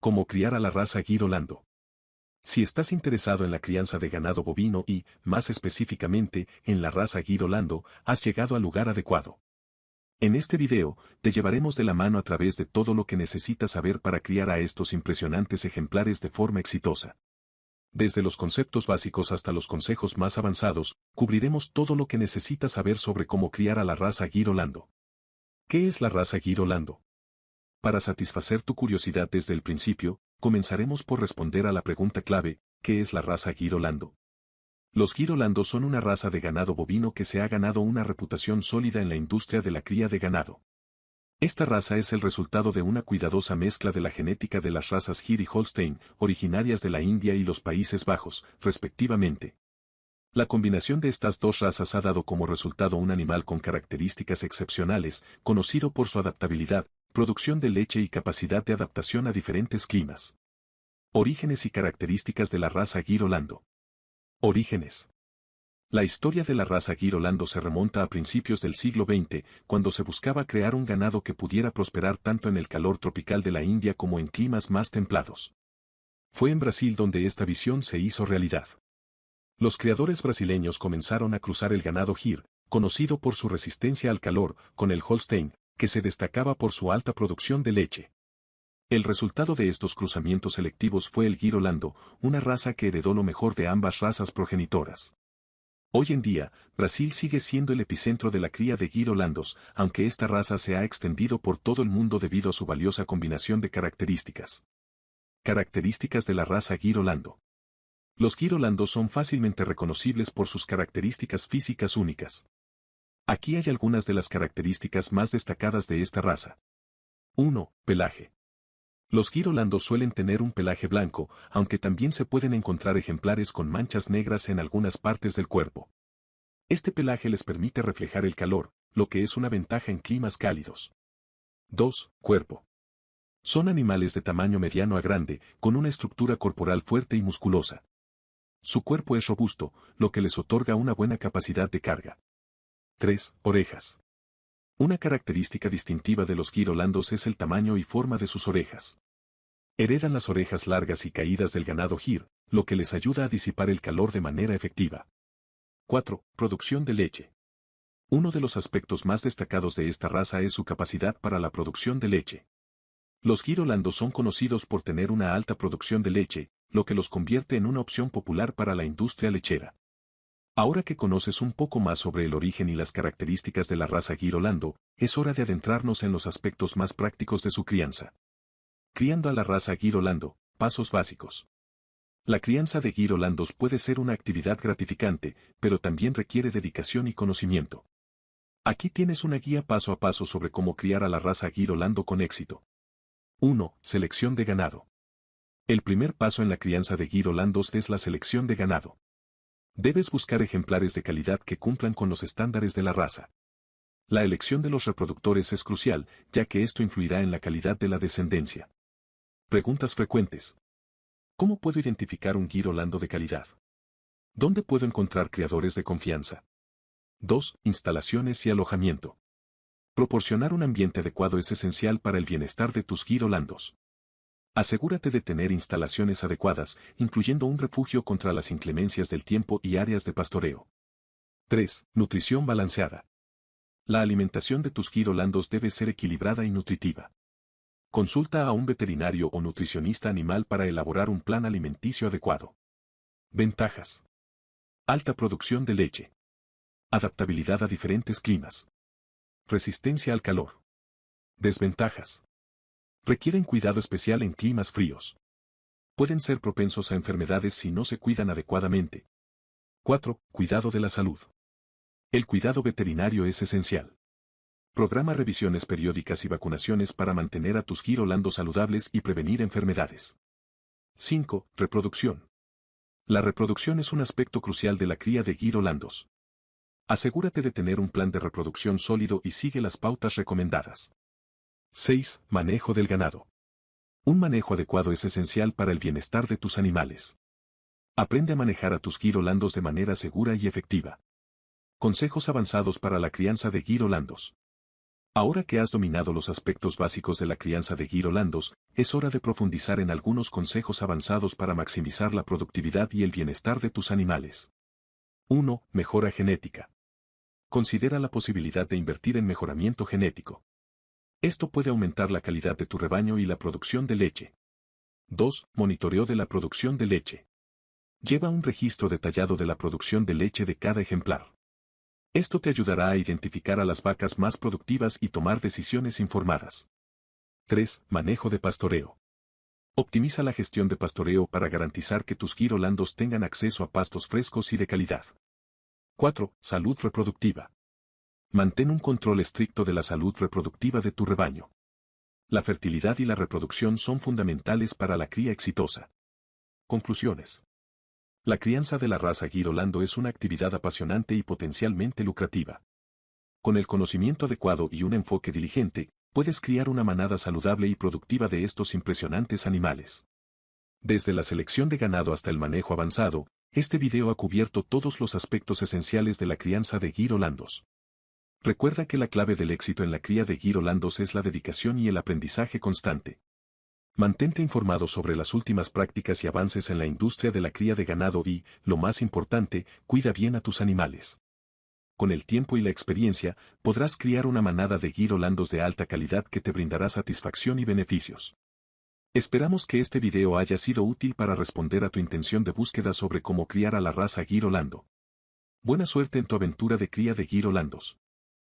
Cómo criar a la raza Gir-Lando. Si estás interesado en la crianza de ganado bovino y, más específicamente, en la raza Gir-Lando, has llegado al lugar adecuado. En este video, te llevaremos de la mano a través de todo lo que necesitas saber para criar a estos impresionantes ejemplares de forma exitosa. Desde los conceptos básicos hasta los consejos más avanzados, cubriremos todo lo que necesitas saber sobre cómo criar a la raza Gir-Lando. ¿Qué es la raza Gir-Lando? Para satisfacer tu curiosidad desde el principio, comenzaremos por responder a la pregunta clave, ¿qué es la raza Gir-Lando? Los Gir-Lando son una raza de ganado bovino que se ha ganado una reputación sólida en la industria de la cría de ganado. Esta raza es el resultado de una cuidadosa mezcla de la genética de las razas Gir y Holstein, originarias de la India y los Países Bajos, respectivamente. La combinación de estas dos razas ha dado como resultado un animal con características excepcionales, conocido por su adaptabilidad, producción de leche y capacidad de adaptación a diferentes climas. Orígenes y características de la raza Gir-Lando. Orígenes. La historia de la raza Gir-Lando se remonta a principios del siglo XX, cuando se buscaba crear un ganado que pudiera prosperar tanto en el calor tropical de la India como en climas más templados. Fue en Brasil donde esta visión se hizo realidad. Los criadores brasileños comenzaron a cruzar el ganado Gir, conocido por su resistencia al calor, con el Holstein, que se destacaba por su alta producción de leche. El resultado de estos cruzamientos selectivos fue el Gir-Lando, una raza que heredó lo mejor de ambas razas progenitoras. Hoy en día, Brasil sigue siendo el epicentro de la cría de Gir-Landos, aunque esta raza se ha extendido por todo el mundo debido a su valiosa combinación de características. Características de la raza Gir-Lando. Los Gir-Landos son fácilmente reconocibles por sus características físicas únicas. Aquí hay algunas de las características más destacadas de esta raza. 1. Pelaje. Los Gir-Landos suelen tener un pelaje blanco, aunque también se pueden encontrar ejemplares con manchas negras en algunas partes del cuerpo. Este pelaje les permite reflejar el calor, lo que es una ventaja en climas cálidos. 2. Cuerpo. Son animales de tamaño mediano a grande, con una estructura corporal fuerte y musculosa. Su cuerpo es robusto, lo que les otorga una buena capacidad de carga. 3. Orejas. Una característica distintiva de los Gir-Landos es el tamaño y forma de sus orejas. Heredan las orejas largas y caídas del ganado Gir, lo que les ayuda a disipar el calor de manera efectiva. 4. Producción de leche. Uno de los aspectos más destacados de esta raza es su capacidad para la producción de leche. Los Gir-Landos son conocidos por tener una alta producción de leche, lo que los convierte en una opción popular para la industria lechera. Ahora que conoces un poco más sobre el origen y las características de la raza Gir-Lando, es hora de adentrarnos en los aspectos más prácticos de su crianza. Criando a la raza Gir-Lando, pasos básicos. La crianza de Gir-Landos puede ser una actividad gratificante, pero también requiere dedicación y conocimiento. Aquí tienes una guía paso a paso sobre cómo criar a la raza Gir-Lando con éxito. 1. Selección de ganado. El primer paso en la crianza de Gir-Landos es la selección de ganado. Debes buscar ejemplares de calidad que cumplan con los estándares de la raza. La elección de los reproductores es crucial, ya que esto influirá en la calidad de la descendencia. Preguntas frecuentes. ¿Cómo puedo identificar un Gir-Lando de calidad? ¿Dónde puedo encontrar criadores de confianza? 2. Instalaciones y alojamiento. Proporcionar un ambiente adecuado es esencial para el bienestar de tus Gir-Landos. Asegúrate de tener instalaciones adecuadas, incluyendo un refugio contra las inclemencias del tiempo y áreas de pastoreo. 3. Nutrición balanceada. La alimentación de tus Gir-Landos debe ser equilibrada y nutritiva. Consulta a un veterinario o nutricionista animal para elaborar un plan alimenticio adecuado. Ventajas. Alta producción de leche. Adaptabilidad a diferentes climas. Resistencia al calor. Desventajas. Requieren cuidado especial en climas fríos. Pueden ser propensos a enfermedades si no se cuidan adecuadamente. 4. Cuidado de la salud. El cuidado veterinario es esencial. Programa revisiones periódicas y vacunaciones para mantener a tus Gir-Landos saludables y prevenir enfermedades. 5. Reproducción. La reproducción es un aspecto crucial de la cría de Gir-Landos. Asegúrate de tener un plan de reproducción sólido y sigue las pautas recomendadas. 6. Manejo del ganado. Un manejo adecuado es esencial para el bienestar de tus animales. Aprende a manejar a tus Gir-Landos de manera segura y efectiva. Consejos avanzados para la crianza de Gir-Landos. Ahora que has dominado los aspectos básicos de la crianza de girolandos, es hora de profundizar en algunos consejos avanzados para maximizar la productividad y el bienestar de tus animales. 1. Mejora genética. Considera la posibilidad de invertir en mejoramiento genético. Esto puede aumentar la calidad de tu rebaño y la producción de leche. 2. Monitoreo de la producción de leche. Lleva un registro detallado de la producción de leche de cada ejemplar. Esto te ayudará a identificar a las vacas más productivas y tomar decisiones informadas. 3. Manejo de pastoreo. Optimiza la gestión de pastoreo para garantizar que tus girolandos tengan acceso a pastos frescos y de calidad. 4. Salud reproductiva. Mantén un control estricto de la salud reproductiva de tu rebaño. La fertilidad y la reproducción son fundamentales para la cría exitosa. Conclusiones. La crianza de la raza Girolando es una actividad apasionante y potencialmente lucrativa. Con el conocimiento adecuado y un enfoque diligente, puedes criar una manada saludable y productiva de estos impresionantes animales. Desde la selección de ganado hasta el manejo avanzado, este video ha cubierto todos los aspectos esenciales de la crianza de girolandos. Recuerda que la clave del éxito en la cría de girolandos es la dedicación y el aprendizaje constante. Mantente informado sobre las últimas prácticas y avances en la industria de la cría de ganado y, lo más importante, cuida bien a tus animales. Con el tiempo y la experiencia, podrás criar una manada de girolandos de alta calidad que te brindará satisfacción y beneficios. Esperamos que este video haya sido útil para responder a tu intención de búsqueda sobre cómo criar a la raza Girolando. Buena suerte en tu aventura de cría de girolandos.